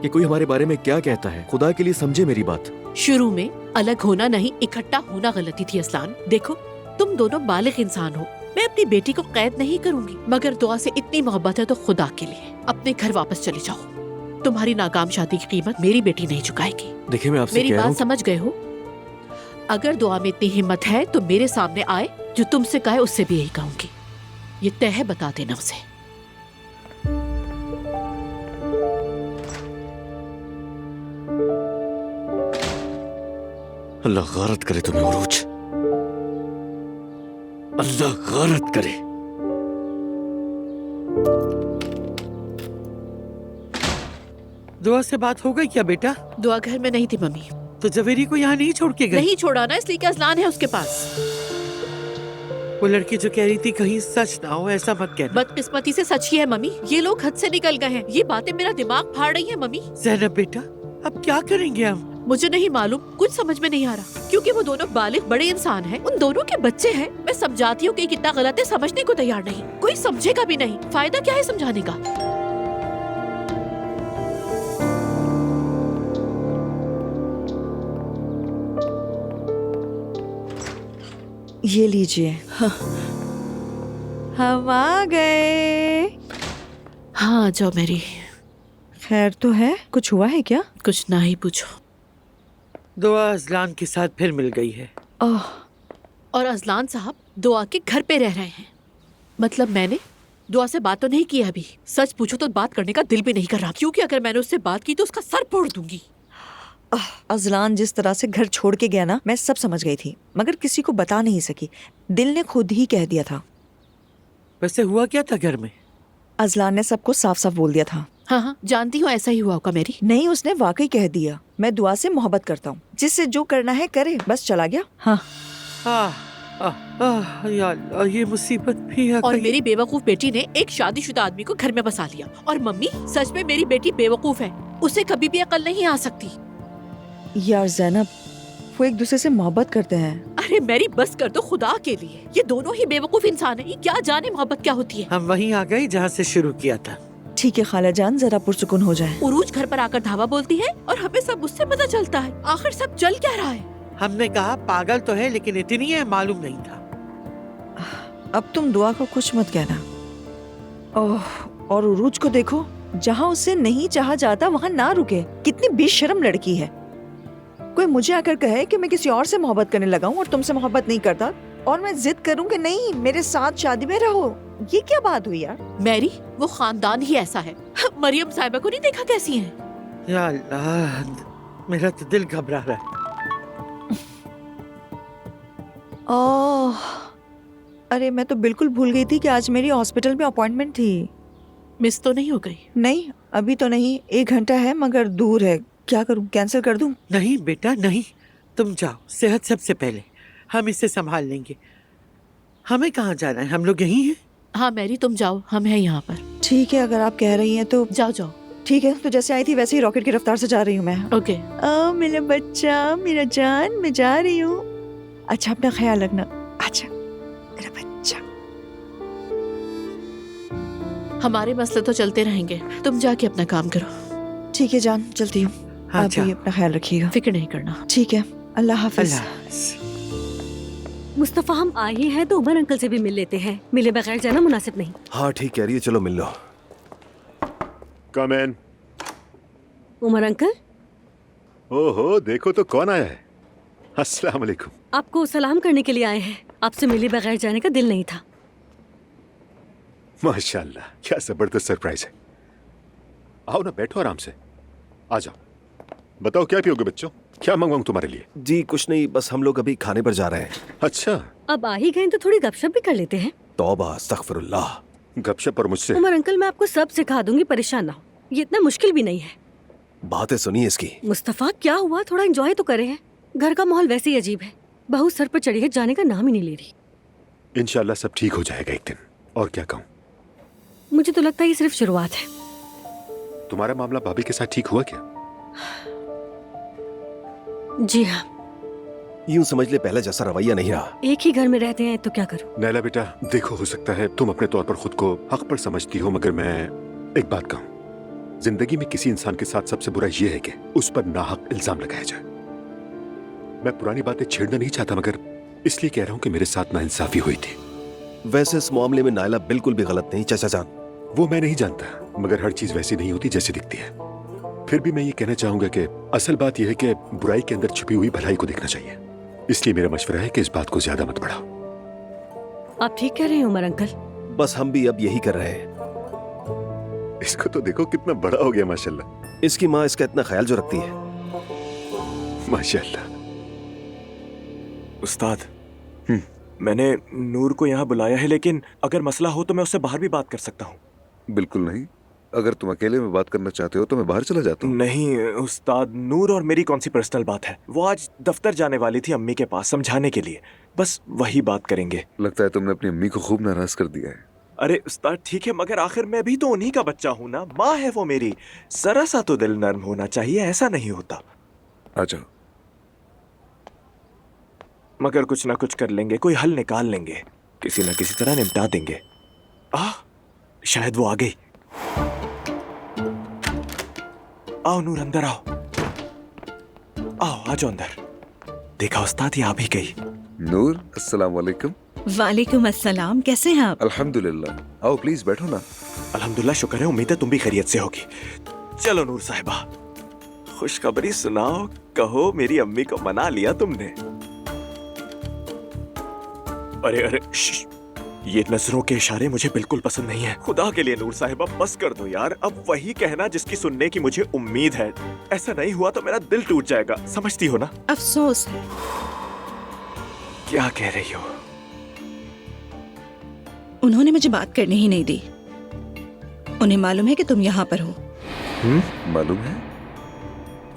कि कोई हमारे बारे में क्या कहता है। खुदा के लिए समझे मेरी बात। शुरू में अलग होना नहीं, इकट्ठा होना गलती थी असलान। देखो, तुम दोनों बालिग इंसान हो। मैं अपनी बेटी को कैद नहीं करूंगी, मगर दुआ से इतनी मोहब्बत है तो खुदा के लिए अपने घर वापस चले जाओ। तुम्हारी नाकाम शादी की कीमत मेरी बेटी नहीं चुकाएगी। देखिए, मैं आपसे मेरी कह रहा बात हूं। समझ गए हो? अगर दुआ में इतनी हिम्मत है तो मेरे सामने आए, जो तुमसे कहे उससे भी यही कहूंगी। ये तय है, बता देना उसे। अल्लाह गारत करे तुम्हें उरूज, अल्लाह गारत करे। दुआ से बात हो गई क्या बेटा? दुआ घर में नहीं थी मम्मी। तो जवेरी को यहाँ नहीं छोड़ के गई? नहीं छोड़ा ना, इसलिए कि असलान है उसके पास। वो लड़की जो कह रही थी कहीं सच ना हो, ऐसा मत कहना। बदकिस्मती से सच ही है मम्मी। ये लोग हद से निकल गए हैं। ये बातें मेरा दिमाग फाड़ रही है मम्मी। ज़ैनब बेटा, अब क्या करेंगे हम? मुझे नहीं मालूम, कुछ समझ में नहीं आ रहा, क्योंकि वो दोनों बालिग बड़े इंसान हैं। उन दोनों के बच्चे हैं। मैं समझाती हूँ कि कितना गलत है, समझने को तैयार नहीं। कोई समझेगा भी नहीं। फायदा क्या है समझाने का? ये लीजिए। हम आ गए। हाँ, जाओ मेरी। खैर तो है? कुछ हुआ है क्या? कुछ ना ही पूछो। दुआ अजलान के साथ फिर मिल गई है। ओह, और अजलान साहब दुआ के घर पे रह रहे हैं। मतलब मैंने दुआ से बात तो नहीं की अभी। सच पूछो तो बात करने का दिल भी नहीं कर रहा, क्योंकि अगर मैंने उससे बात की तो उसका सर फोड़ दूंगी। अजलान जिस तरह से घर छोड़ के गया ना, मैं सब समझ गई थी, मगर किसी को बता नहीं सकी। दिल ने खुद ही कह दिया था। वैसे हुआ क्या था घर में? अजलान ने सबको साफ साफ बोल दिया था। हाँ हाँ, जानती हूँ, ऐसा ही हुआ होगा मेरी। नहीं, उसने वाकई कह दिया, मैं दुआ से मोहब्बत करता हूँ, जिससे जो करना है करे, बस चला गया। हाँ। या अल्लाह, ये मुसीबत भी है। और मेरी बेवकूफ बेटी ने एक शादीशुदा आदमी को घर में बसा लिया। और मम्मी, सच में मेरी बेटी बेवकूफ है, उसे कभी भी अकल नहीं आ सकती। यार ज़ैनब, वो एक दूसरे से मोहब्बत करते हैं। अरे मेरी बस कर दो खुदा के लिए। ये दोनों ही बेवकूफ इंसान है। क्या जाने मोहब्बत क्या होती है। हम वहीं आ गए जहाँ से शुरू किया था। ठीक है खाला जान, जरा पुरसुकून हो जाए। उरूज घर पर आकर धावा बोलती है और हमें सब उससे पता चलता है। आखिर सब चल क्या रहा है? हमने कहा पागल तो है, लेकिन इतनी है मालूम नहीं था। अब तुम दुआ को कुछ मत कहना। ओह, और उरूज को देखो, जहाँ उसे नहीं चाहा जाता वहाँ ना रुके। कितनी बेशर्म लड़की है। कोई मुझे आकर कहे कि मैं किसी और से मोहब्बत करने लगा हूँ और तुमसे मोहब्बत नहीं करता, और मैं जिद करूँ कि नहीं मेरे साथ शादी में रहो। ये क्या बात हुई यार? मैरी, वो खानदान ही ऐसा है। मरियम साहिबा को नहीं देखा कैसी है? या अल्लाह, मेरा तो दिल घबरा रहा है। ओह, अरे मैं तो बिल्कुल भूल गई थी कि आज मेरी हॉस्पिटल में अपॉइंटमेंट थी। मिस तो नहीं हो गई? नहीं, अभी तो नहीं। 1 घंटा है, मगर दूर है। क्या करूं, कैंसिल कर दूं? नहीं बेटा नहीं, तुम जाओ, सेहत सबसे पहले। हम इसे संभाल लेंगे। हमें कहाँ जाना है, हम लोग यहीं हैं। हाँ मैरी, तुम जाओ, हम हैं यहाँ पर। ठीक है, अगर आप कह रही हैं तो जाओ जाओ। ठीक है, तो जैसे आई थी वैसे ही रॉकेट की रफ्तार से जा रही हूँ मैं। ओके। मेरा बच्चा, मेरा जान, मैं जा रही हूँ। अच्छा, अपना ख्याल रखना। अच्छा। हमारे मसले तो चलते रहेंगे, तुम जाके अपना काम करो। ठीक है जान, चलती हूँ। हाँ, आप जाओ। भी अपना ख्याल रखिएगा। फिक्र नहीं करना। ठीक है, अल्लाह हाफिज। मुस्तफा हम आए हैं तो उमर अंकल से भी मिल लेते हैं, मिले बगैर जाना मुनासिब नहीं। हाँ ठीक कह रही है, चलो मिल लो। कम इन। उमर अंकल, ओहो, देखो तो कौन आया है। अस्सलाम वालेकुम। आपको सलाम करने के लिए आए हैं, आपसे मिले बगैर जाने का दिल नहीं था। माशाल्लाह, क्या जबरदस्त सरप्राइज है। आओ ना, बैठो आराम से। आ जाओ। बताओ क्या पियोगे बच्चों, क्या मंगवाऊं तुम्हारे लिए? जी कुछ नहीं, बस हम लोग अभी खाने पर जा रहे हैं। अच्छा, अब आ ही गए तो थोड़ी गपशप भी कर लेते हैं। तौबा अस्तगफिरुल्लाह। गपशप पर मुझसे? उमर अंकल मैं आपको सब सिखा दूंगी, परेशान ना हो, ये इतना मुश्किल भी नहीं है। बातें सुनिए इसकी। मुस्तफा क्या हुआ, थोड़ा एंजॉय तो करे हैं। घर का माहौल वैसे ही अजीब है, बहू सर पर चढ़ी है, जाने का नाम ही नहीं ले रही। इंशाल्लाह सब ठीक हो जाएगा एक दिन। और क्या कहूँ, मुझे तो लगता है ये सिर्फ शुरुआत है। तुम्हारा मामला भाभी के साथ ठीक हुआ क्या? जी हाँ, यूं समझ ले पहले जैसा रवैया नहीं रहा। एक ही घर में रहते हैं तो क्या करूं। नैला बेटा देखो, हो सकता है तुम अपने तौर पर खुद को हक पर समझती हो, मगर मैं एक बात कहूँ, जिंदगी में किसी इंसान के साथ सबसे बुरा यह है कि उस पर नाहक इल्जाम लगाया जाए। मैं पुरानी बातें छेड़ना नहीं चाहता, मगर इसलिए कह रहा हूँ कि मेरे साथ नाइंसाफी हुई थी। वैसे इस मामले में नायला बिल्कुल भी गलत नहीं चाचा जान। वो मैं नहीं जानता, मगर हर चीज वैसी नहीं होती जैसी दिखती है। फिर भी मैं ये कहना चाहूंगा कि असल बात यह है कि बुराई के अंदर छुपी हुई भलाई को देखना चाहिए। इसलिए मेरा मशवरा है कि इस बात को ज्यादा मत बढ़ाओ। आप ठीक कह रहे हैं उमर अंकल। बस हम भी अब यही कर रहे हैं। इसको तो देखो कितना बड़ा हो गया माशाल्लाह। इसकी माँ इसका इतना ख्याल जो रखती है। माशाल्लाह। उस्ताद, मैंने नूर को यहाँ बुलाया है, लेकिन अगर मसला हो तो मैं उससे बाहर भी बात कर सकता हूँ। बिल्कुल नहीं, अगर तुम अकेले में बात करना चाहते हो तो मैं बाहर चला जाता हूँ। नहीं उस्ताद, नूर और मेरी कौन सी पर्सनल बात है। वो आज दफ्तर जाने वाली थी अम्मी के पास समझाने के लिए, बस वही बात करेंगे। लगता है तुमने अपनी अम्मी को खूब नाराज कर दिया है। अरे उस्ताद ठीक है, मगर आखिर मैं भी तो उन्हीं का बच्चा हूँ ना, माँ है वो मेरी, जरा सा तो दिल नर्म होना चाहिए, ऐसा नहीं होता। आ जाओ। मगर कुछ ना कुछ कर लेंगे, कोई हल निकाल लेंगे, किसी ना किसी तरह निपटा देंगे। शायद वो आ गई। आओ नूर, अंदर आओ। आओ आ जाओ अंदर। देखा उस्ताद, ये आ भी गई। नूर, अस्सलाम वालेकुम। वालेकुम अस्सलाम, कैसे हैं आप? अल्हम्दुलिल्लाह। आओ प्लीज बैठो ना। अल्हम्दुलिल्लाह, शुक्र है, उम्मीद है तुम भी खैरियत से होगी। चलो नूर साहिबा, खुशखबरी सुनाओ, कहो मेरी अम्मी को मना लिया तुमने? अरे अरे ये नजरों के इशारे मुझे बिल्कुल पसंद नहीं है। खुदा के लिए नूर साहिबा बस कर दो यार, अब वही कहना जिसकी सुनने की मुझे उम्मीद है। ऐसा नहीं हुआ तो मेरा दिल टूट जाएगा, समझती हो ना? अफसोस है। क्या कह रही हो? उन्होंने मुझे बात करने ही नहीं दी। उन्हें मालूम है कि तुम यहाँ पर हो। मालूम है?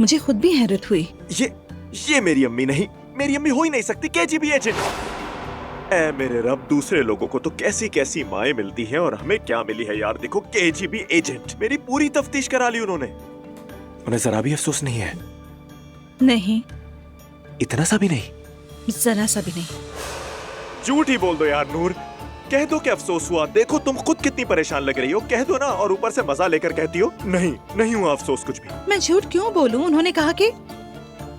मुझे खुद भी हैरत हुई। ये मेरी अम्मी नहीं, मेरी अम्मी हो ही नहीं सकती। KGB agent. ऐ मेरे रब, दूसरे लोगों को तो कैसी कैसी माएं मिलती हैं और हमें क्या मिली है यार। देखो, केजीबी एजेंट। मेरी पूरी तफ्तीश करा ली उन्होंने। उन्हें जरा भी अफसोस नहीं है? नहीं, इतना सा भी नहीं? जरा सा भी नहीं। झूठ ही बोल दो यार नूर, कह दो कि अफसोस हुआ। देखो तुम खुद कितनी परेशान लग रही हो, कह दो ना, और ऊपर से मजा लेकर कहती हो नहीं हुआ अफसोस कुछ भी। मैं झूठ क्यों बोलूं? उन्होंने कहा कि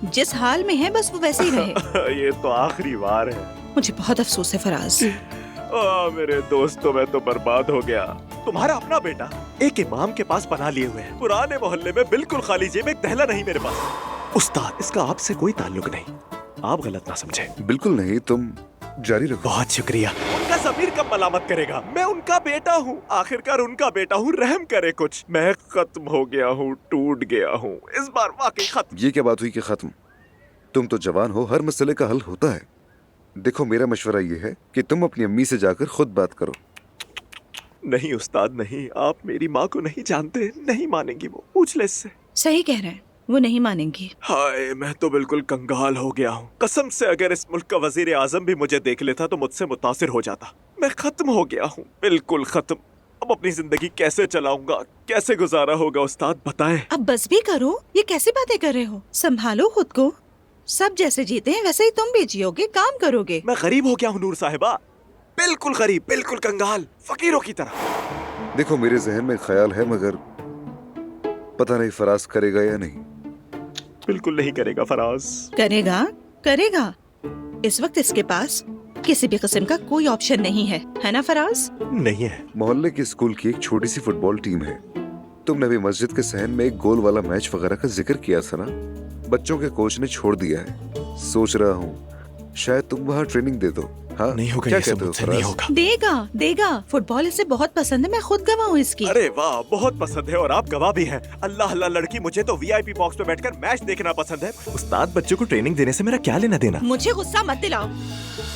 जिस हाल में है बस वो वैसे ही रहे। ये तो आखिरी बार है। मुझे बहुत अफसोस है फराज। मेरे दोस्तों, मैं तो बर्बाद हो गया। तुम्हारा अपना बेटा एक इमाम के पास पनाह लिए हुए है, पुराने मोहल्ले में बिल्कुल खाली जेब, एक दहला नहीं मेरे पास। उस्ताद, इसका आपसे कोई ताल्लुक नहीं, आप गलत ना समझे। बिल्कुल नहीं, तुम जारी रखो। बहुत शुक्रिया। उनका ज़मीर कब मलामत करेगा? मैं उनका बेटा हूँ, आखिरकार उनका बेटा हूँ, रहम करे कुछ। मैं खत्म हो गया हूँ, टूट गया हूँ, इस बार वाकई खत्म। ये क्या बात हुई कि खत्म? तुम तो जवान हो, हर मसले का हल होता है। देखो, मेरा मशवरा ये है कि तुम अपनी अम्मी से जाकर खुद बात करो। नहीं उस्ताद नहीं, आप मेरी माँ को नहीं जानते, नहीं मानेंगी वो, पूछ ले इससे। सही कह रहे हैं, वो नहीं मानेंगी। हाय, मैं तो बिल्कुल कंगाल हो गया हूँ कसम से। अगर इस मुल्क का वजीर आजम भी मुझे देख लेता तो मुझसे मुतासिर हो जाता। मैं खत्म हो गया हूँ, बिल्कुल खत्म। अब अपनी जिंदगी कैसे चलाऊंगा, कैसे गुजारा होगा उस्ताद, बताएं। अब बस भी करो, ये कैसी बातें कर रहे हो? संभालो खुद को। सब जैसे जीते हैं वैसे ही तुम भी जियोगे, काम करोगे। मैं गरीब हो गया हूँ नूर साहिबा, बिल्कुल गरीब, बिल्कुल कंगाल, फकीरों की तरह। देखो मेरे जहन में ख्याल है मगर पता नहीं फराज करेगा या नहीं। बिल्कुल नहीं करेगा फराज। करेगा करेगा। इस वक्त इसके पास किसी भी किस्म का कोई ऑप्शन नहीं है ना फराज? नहीं है। मोहल्ले के स्कूल की एक छोटी सी फुटबॉल टीम है। तुमने भी मस्जिद के सहन में एक गोल वाला मैच वगैरह का जिक्र किया था ना। बच्चों के कोच ने छोड़ दिया है। सोच रहा हूँ शायद तुम वहाँ ट्रेनिंग दे दो। हाँ नहीं होगा, क्या ये सब कहते हो मुझसे फराज? नहीं होगा। देगा देगा। फुटबॉल इसे बहुत पसंद है, मैं खुद गवाह हूँ इसकी। अरे वाह, बहुत पसंद है और आप गवाह भी हैं। अल्लाह अल्लाह लड़की, मुझे तो वीआईपी बॉक्स पे बैठकर मैच देखना पसंद है। उस्ताद बच्चों को ट्रेनिंग देने से मेरा क्या लेना देना? मुझे गुस्सा मत दिलाओ।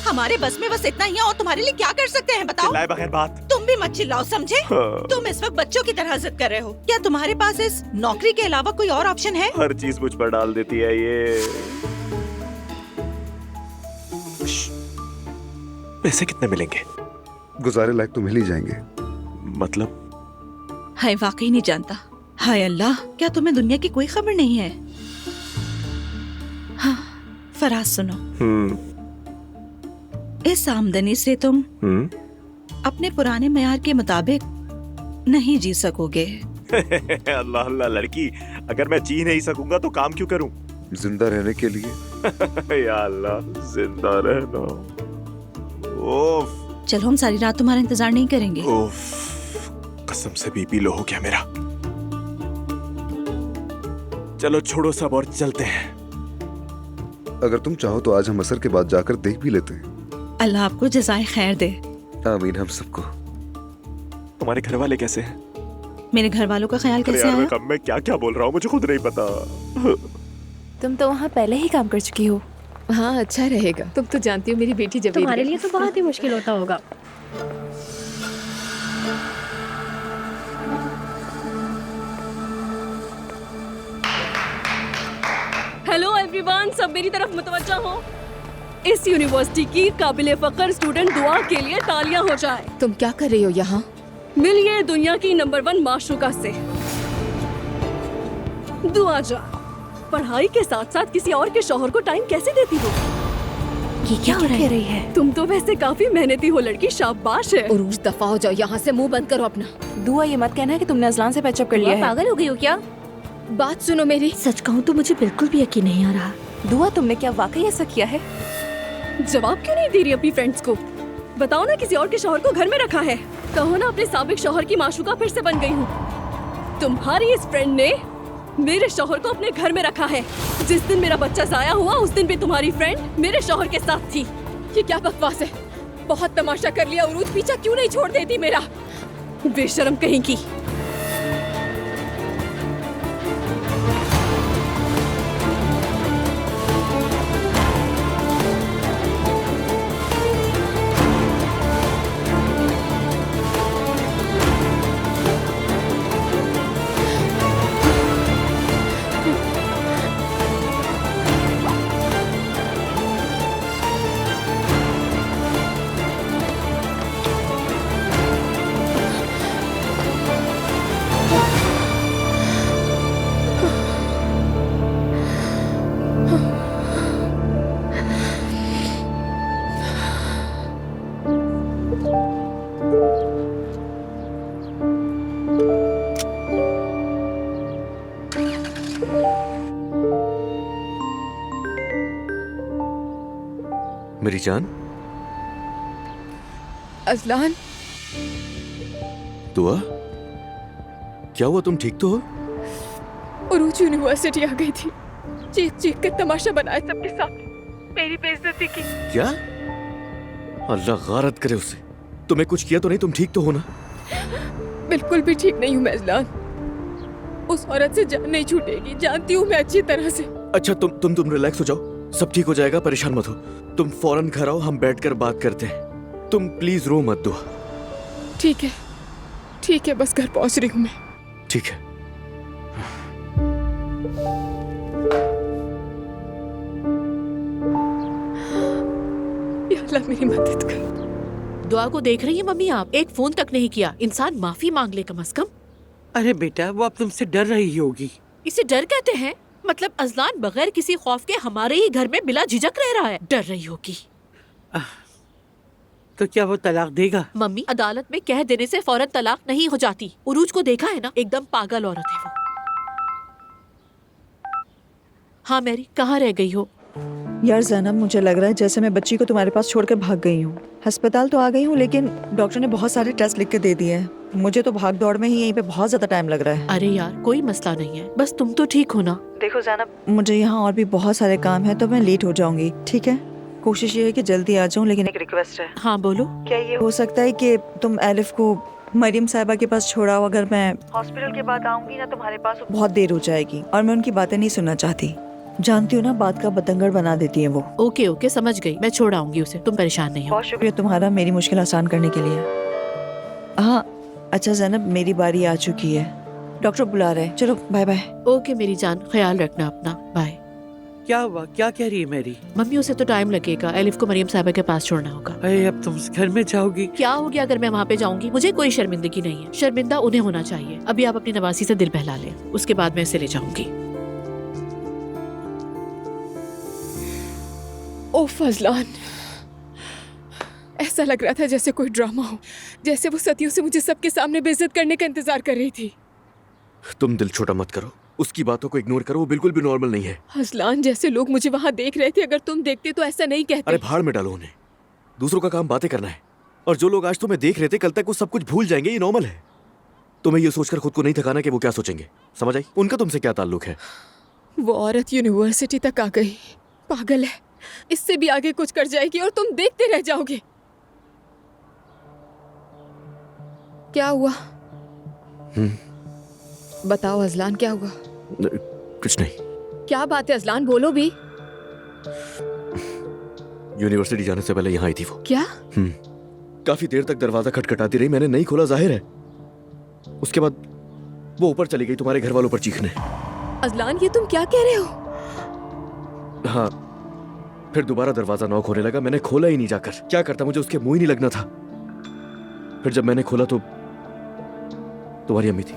हमारे बस में बस इतना ही है और तुम्हारे लिए क्या कर सकते हैं बताओ? चिल्लाए बगैर बात। तुम भी मत चिल्लाओ, समझे? हाँ। तुम इस वक्त बच्चों की तरह जिद कर रहे हो। क्या तुम्हारे पास इस नौकरी के अलावा कोई और ऑप्शन है? हर चीज मुझ पर डाल देती है ये। पैसे कितने मिलेंगे? गुजारे लायक तो मिल ही जाएंगे। मतलब? हाय वाकई नहीं जानता। हाय अल्लाह, क्या तुम्हें दुनिया की कोई खबर नहीं है? हाँ फराज सुनो, इस आमदनी से तुम अपने पुराने मेयार के मुताबिक नहीं जी सकोगे। अल्लाह अल्लाह लड़की, अगर मैं जी नहीं सकूंगा तो काम क्यों करूं? जिंदा रहने के लिए। या अल्लाह, जिंदा रहना। ओफ। चलो हम सारी रात तुम्हारा इंतजार नहीं करेंगे। ओफ, कसम से बीपी लो हो गया मेरा। चलो छोड़ो सब और चलते हैं। अगर तुम चाहो तो आज हम असर के बाद जाकर देख भी लेते हैं। अल्लाह आपको जज़ाए खैर दे। आमीन हम सबको। तुम्हारे घर वाले कैसे हैं? मेरे घर वालों का ख्याल कैसे यार, आया? मैं क्या क्या बोल रहा हूँ, मुझे खुद नहीं पता। तुम तो वहाँ पहले ही काम कर चुकी हो। हाँ अच्छा रहेगा। तुम तो जानती हो मेरी बेटी जब तुम्हारे लिए तो बहुत ही मुश्किल होता होगा। हेलो एवरीवन, सब मेरी तरफ मुतवज्जा हो। इस यूनिवर्सिटी की काबिले फख्र स्टूडेंट दुआ के लिए तालियां हो जाए। तुम क्या कर रही हो यहाँ? मिलिए दुनिया की नंबर 1 माशूका से। दुआ जा, पढ़ाई के साथ साथ किसी और के शौहर को टाइम कैसे देती हो? ये क्या कह रही है? तुम तो वैसे काफी मेहनती हो लड़की, शाबाश है। उरूज दफा हो जाओ यहाँ से, मुंह बंद करो अपना। दुआ ये मत कहना है कि तुमने अजलान से पैचअप कर लिया है। पागल हो गई हो क्या? बात सुनो मेरी। सच कहूँ तो मुझे बिल्कुल भी यकीन नहीं आ रहा। दुआ तुमने क्या वाकई ऐसा किया है? जवाब क्यों नहीं दे रही अपनी फ्रेंड्स को? बताओ ना, किसी और के शौहर को घर में रखा है। कहो ना अपने साबिक शौहर की माशूका फिर से बन गई हूँ। तुम्हारी इस फ्रेंड ने मेरे शौहर को अपने घर में रखा है। जिस दिन मेरा बच्चा जाया हुआ उस दिन भी तुम्हारी फ्रेंड मेरे शौहर के साथ थी। ये क्या बकवास है? बहुत तमाशा कर लिया उरूज, पीछा क्यों नहीं छोड़ देती मेरा? बेशरम कहीं की। मेरी जान। अजलान। दुआ, क्या हुआ? तुम ठीक तो हो? उरूज यूनिवर्सिटी आ गई थी, चीख चीख कर तमाशा बनाया सबके सामने, मेरी बेइज्जती की। क्या? अल्लाह गारत करे उसे। तुम्हें कुछ किया तो नहीं? तुम ठीक तो हो ना? बिल्कुल भी ठीक नहीं हूँ मैं अजलान। उस औरत से जान नहीं छूटेगी, जानती हूँ मैं अच्छी तरह से। अच्छा तुम रिलैक्स हो जाओ, सब ठीक हो जाएगा, परेशान मत हो। तुम फौरन घर आओ, हम बैठकर बात करते हैं। तुम प्लीज रो मत। दुआ ठीक है, बस घर पहुंच रही हूँ मैं। ठीक है। या अल्लाह मेरी मदद कर। दुआ को देख रही है मम्मी आप? एक फोन तक नहीं किया। इंसान माफी मांग ले कम से कम। अरे बेटा, वो अब तुमसे डर रही होगी। इसे डर कहते हैं? मतलब अजलान बगैर किसी खौफ के हमारे ही घर में बिला झिझक रह रहा है। डर रही होगी। तो क्या वो तलाक देगा? मम्मी, अदालत में कह देने से फौरन तलाक नहीं हो जाती। उरूज को देखा है ना, एकदम पागल औरत है वो। हाँ मैरी, कहाँ रह गई हो? यार ज़ैनब, मुझे लग रहा है जैसे मैं बच्ची को तुम्हारे पास छोड़कर भाग गई हूँ। अस्पताल तो आ गई हूँ, लेकिन डॉक्टर ने बहुत सारे टेस्ट लिख के दे दिए हैं। मुझे तो भाग दौड़ में ही यहीं पे बहुत ज्यादा टाइम लग रहा है। अरे यार, कोई मसला नहीं है, बस तुम तो ठीक हो ना? देखो ज़ैनब, मुझे यहाँ और भी बहुत सारे काम है, तो मैं लेट हो जाऊंगी। ठीक है, कोशिश ये है कि जल्दी आ जाऊँ, लेकिन एक रिक्वेस्ट है। हाँ बोलो। क्या ये हो सकता है कि तुम एलिफ को मरियम साहिबा के पास छोड़ाओ? अगर मैं हॉस्पिटल के बाद आऊंगी ना तुम्हारे पास, बहुत देर हो जाएगी और मैं उनकी बातें नहीं सुनना चाहती। जानती हो ना, बात का बतंगड़ बना देती है वो। ओके ओके, समझ गई, मैं छोड़ आऊंगी उसे, तुम परेशान नहीं हो। बहुत शुक्रिया तुम्हारा मेरी मुश्किल आसान करने के लिए। हाँ अच्छा ज़ैनब, मेरी बारी आ चुकी है, डॉक्टर बुला रहे हैं। चलो बाय बाय। ओके मेरी जान, ख्याल रखना अपना, बाय। क्या हुआ? क्या कह रही है मेरी? मम्मी, उसे तो टाइम लगेगा, एलिफ को मरियम साहिबा के पास छोड़ना होगा। अरे अब तुम घर में जाओगी? क्या हो गया अगर मैं वहाँ पे जाऊंगी? मुझे कोई शर्मिंदगी नहीं है, शर्मिंदा उन्हें होना चाहिए। अभी आप अपनी नवासी से दिल बहला लें, उसके बाद मैं इसे ले जाऊंगी। ओ फजलान, ऐसा लग रहा था जैसे कोई ड्रामा हो, जैसे वो सदियों से मुझे सबके सामने बेइज्जत करने का इंतजार कर रही थी। तुम दिल छोटा मत करो, उसकी बातों को इग्नोर करो, वो बिल्कुल भी नॉर्मल नहीं है। फजलान, जैसे लोग मुझे वहाँ देख रहे थे, अगर तुम देखते तो ऐसा नहीं कहते। अरे भाड़ में डालो उन्हें, दूसरों का काम बातें करना है। और जो लोग आज तुम्हें देख रहे थे, कल तक वो सब कुछ भूल जाएंगे, ये नॉर्मल है। तुम्हें ये सोचकर खुद को नहीं थकाना कि वो क्या सोचेंगे, समझ आई? उनका तुमसे क्या ताल्लुक है? वो औरत यूनिवर्सिटी तक आ गई, पागल है, इससे भी आगे कुछ कर जाएगी और तुम देखते रह जाओगे। क्या हुआ? बताओ अजलान, क्या हुआ? कुछ नहीं। क्या बात है अजलान, बोलो भी। यूनिवर्सिटी जाने से पहले यहाँ आई थी वो। क्या? काफी देर तक दरवाजा खटखटाती रही, मैंने नहीं खोला, जाहिर है। उसके बाद वो ऊपर चली गई तुम्हारे घर वालों पर चीखने। अजलान, ये तुम क्या कह रहे हो? हाँ, फिर दोबारा दरवाजा नॉक होने लगा, मैंने खोला ही नहीं जाकर। क्या करता, मुझे उसके मुंह ही नहीं लगना था। फिर जब मैंने खोला तो तुम्हारी अम्मी थी।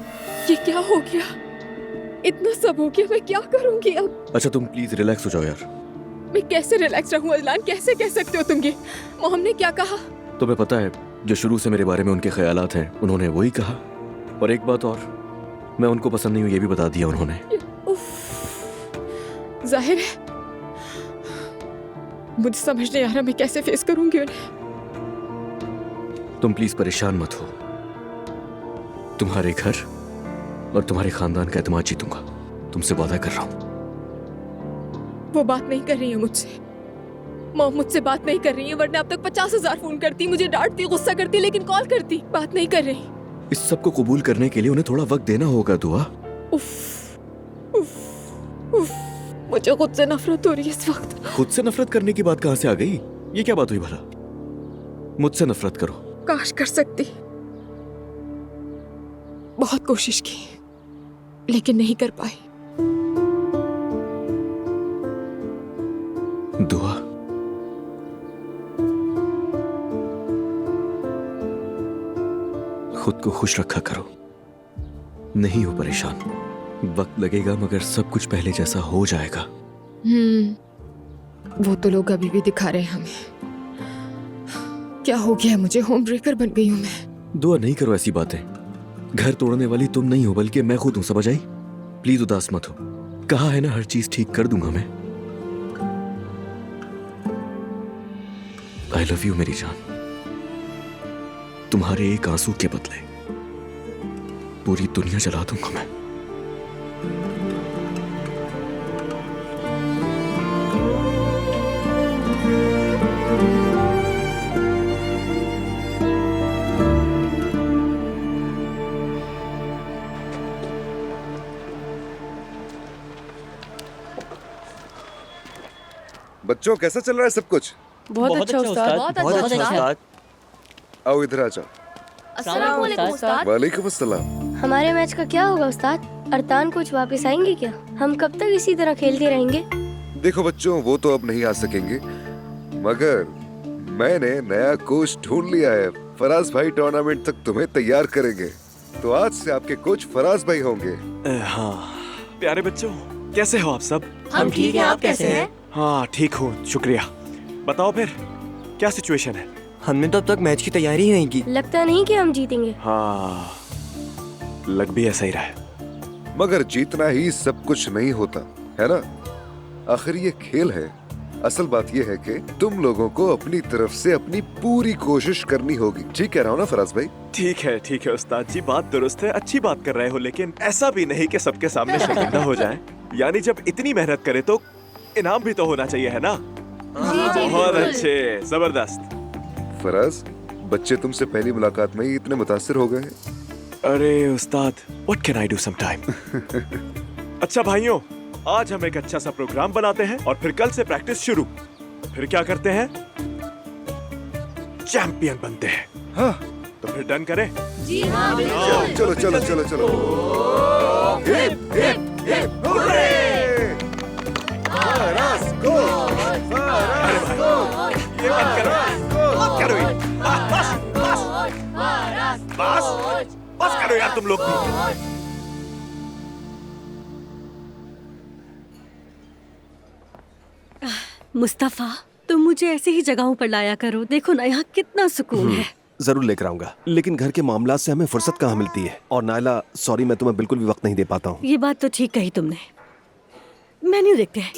ये क्या हो गया? इतना सब हो गया, मैं क्या करूंगी अब? अच्छा तुम प्लीज रिलैक्स हो जाओ यार। मैं कैसे रिलैक्स रहूं अजलान, कैसे कह सकते हो तुम ये? मोहम ने क्या कहा? तुम्हें पता है, जो शुरू से मेरे बारे में उनके ख्यालात हैं, उन्होंने वही कहा। और एक बात और, मैं उनको पसंद नहीं हूं, ये भी बता दिया उन्होंने। जाहिर है, मुझे समझ नहीं आ रहा मैं कैसे फेस करूंगी उन्हें। तुम प्लीज परेशान मत हो, तुम्हारे घर और तुम्हारे खानदान का एतमाद जीतूंगा, तुमसे वादा कर रहा हूं। वो बात नहीं कर रही है मुझसे, मॉम मुझसे बात नहीं कर रही है, वरना अब तक 50,000 फोन करती, मुझे डांटती, गुस्सा करती, लेकिन कॉल करती, बात नहीं कर रही। इस सब को कबूल करने के लिए उन्हें थोड़ा वक्त देना होगा दुआ। उफ, उफ, उफ, मुझे खुद से नफरत हो रही है इस वक्त। खुद से नफरत करने की बात कहां से आ गई? ये क्या बात हुई भला? मुझसे नफरत करो। काश कर सकती, बहुत कोशिश की, लेकिन नहीं कर पाई। दुआ, खुद को खुश रखा करो, नहीं हो परेशान। वक्त लगेगा, मगर सब कुछ पहले जैसा हो जाएगा। वो तो लोग अभी भी दिखा रहे हैं हमें। क्या हो गया है मुझे? होम ब्रेकर बन गई हूँ मैं। दुआ नहीं करो ऐसी बातें, घर तोड़ने वाली तुम नहीं हो, बल्कि मैं खुद हूं, समझ आई? प्लीज उदास मत हो, कहा है ना हर चीज ठीक कर दूंगा मैं। आई लव यू मेरी जान। तुम्हारे एक आंसू के बदले पूरी दुनिया जला दूंगा मैं। बच्चों कैसा चल रहा है सब कुछ? बहुत अच्छा उस्ताद, बहुत अच्छा उस्ताद। आओ इधर आ जाओ। अस्सलाम वालेकुम उस्ताद। वालेकुम अस्सलाम। हमारे मैच का क्या होगा उस्ताद? अरतान कोच वापस आएंगे क्या? हम कब तक इसी तरह खेलते रहेंगे? देखो बच्चों, वो तो अब नहीं आ सकेंगे, मगर मैंने नया कोच ढूंढ लिया है। फराज भाई टूर्नामेंट तक तुम्हें तैयार करेंगे, तो आज से आपके कोच फराज भाई होंगे। हाँ प्यारे बच्चों, कैसे हो आप सब? हम ठीक हैं, आप कैसे हैं? हाँ ठीक हूँ, शुक्रिया। बताओ फिर क्या सिचुएशन है? हमने तो अब तक मैच की तैयारी ही नहीं की। लगता नहीं कि हम जीतेंगे। हाँ, लग भी ऐसा ही रहा है। मगर जीतना ही सब कुछ नहीं होता है ना। आखिर ये खेल है। असल बात ये है कि तुम लोगों को अपनी तरफ से अपनी पूरी कोशिश करनी होगी। ठीक कह रहा हूँ ना फराज भाई? ठीक है उस्ताद जी, बात दुरुस्त है, अच्छी बात कर रहे हो, लेकिन ऐसा भी नहीं कि सबके सामने शर्मिंदा हो जाए। यानी जब इतनी मेहनत करे तो इनाम भी तो होना चाहिए, है ना? बहुत अच्छे, जबरदस्त। फराज, बच्चे तुमसे पहली मुलाकात में ही इतने मुतासिर हो गए हैं। अरे उस्ताद, what can I do sometime. अच्छा भाइयों, आज हम एक अच्छा सा प्रोग्राम बनाते हैं और फिर कल से प्रैक्टिस शुरू। फिर क्या करते हैं? चैंपियन बनते हैं। हाँ, तो फिर डन करें? जी हाँ, चलो चलो चलो चलो। Hip hip hip hurray! Faraz को! फराज को! ये मत करो ये। बस करो यार तुम लोग भी। मुस्तफा, तुम मुझे ऐसी ही जगहों पर लाया करो। देखो ना यहाँ कितना सुकून है। जरूर लेकर आऊंगा, लेकिन घर के मामला से हमें फुर्सत कहाँ मिलती है। और नायला, सॉरी, मैं तुम्हें बिल्कुल भी वक्त नहीं दे पाता हूँ। ये बात तो ठीक कही तुमने। मेन्यू देखते हैं।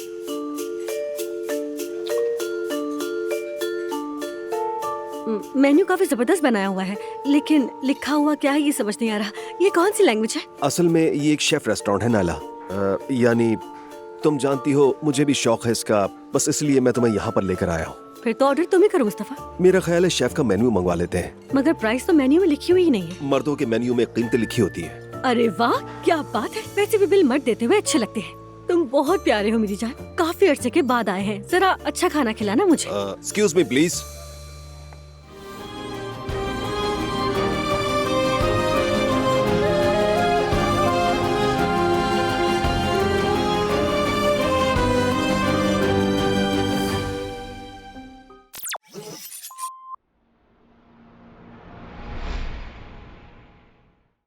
मेन्यू काफी जबरदस्त बनाया हुआ है, लेकिन लिखा हुआ क्या है ये समझ नहीं आ रहा। ये कौन सी लैंग्वेज है? असल में ये एक शेफ रेस्टोरेंट है नायला। यानी तुम जानती हो, मुझे भी शौक है इसका, बस इसलिए मैं तुम्हें यहाँ पर लेकर आया हूँ। फिर तो ऑर्डर तुम ही करो मुस्तफा। मेरा ख्याल है शेफ का मेन्यू मंगवा लेते हैं। मगर प्राइस तो मेन्यू में लिखी हुई ही नहीं है। मर्दों के मेन्यू में कीमतें लिखी होती है। अरे वाह, क्या बात है। वैसे भी बिल मत देते हुए अच्छे लगते हैं। तुम बहुत प्यारे हो मेरी जान। काफी अरसे के बाद आए हैं, जरा अच्छा खाना खिलाना मुझे। Excuse me please.